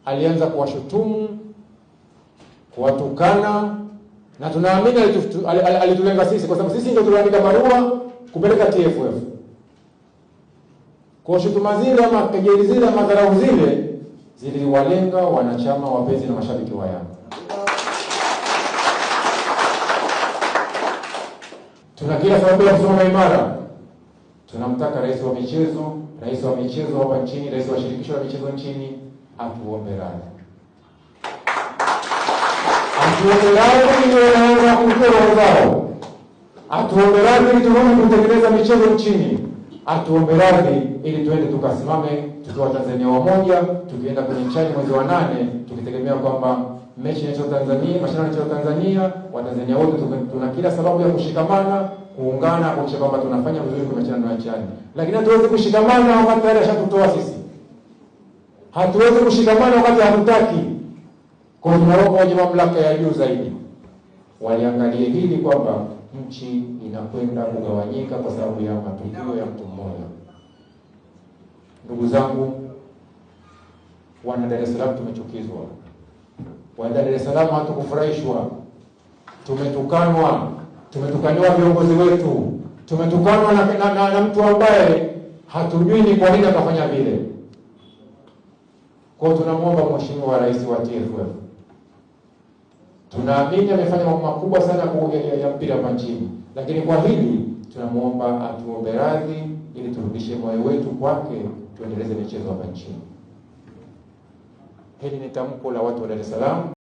alianza kuwashutumu, kuwatukana, na tunaamini alitulenga sisi kwa sababu sisi ndio tuliandika barua kupeleka TFF. Kwa shutuma zile ama kejeli zile ama dharau zile ziliwalenga wanachama, wapenzi na mashabiki wa Yanga. Tuna kila sababu ya kusimama imara. Tunamtaka rais wa michezo hapa nchini, rais wa shirikisho la michezo nchini atuombe radhi. Atuombe radhi ili wanaanza kumtoa wao. Atuombe radhi ili turudi kutengeneza michezo nchini. Atuombe radhi ili tuende tukasimame tukiwa Tanzania wamoja, tukienda kwenye chani mwezi wa 8 tukitegemea kwamba mechi inacho Tanzania, mashindano inacho Tanzania, Watanzania wote tuna kila sababu ya kushikamana, kuungana, kuhakikisha kwamba tunafanya vizuri kwa mashindano ya chani. Lakini hatuwezi kushikamana wakati tayari ashatutoa sisi. Hatuwezi kushikamana wakati hatutaki. Kwa tunaomba waje mamlaka ya juu zaidi waliangalie hili kwamba nchi inakwenda kugawanyika kwa sababu ya matukio ya mtu mmoja. Ndugu zangu, wana Dar es Salaam tumechukizwa. Wana Dar es Salaam hatukufurahishwa. Tumetukanywa viongozi wetu. Tumetukanwa na mtu ambaye hatujui ni kwa nini akafanya vile. Kwa tunamuomba Mheshimiwa Rais wa TFF. Tunaamini amefanya mambo makubwa sana ya mpira hapa nchini. Lakini kwa hili tunamuomba atuombe radhi ili turudishe moyo wetu kwake, tuendeleze michezo hapa nchini. Hili ni tamko la watu wa Dar es Salaam.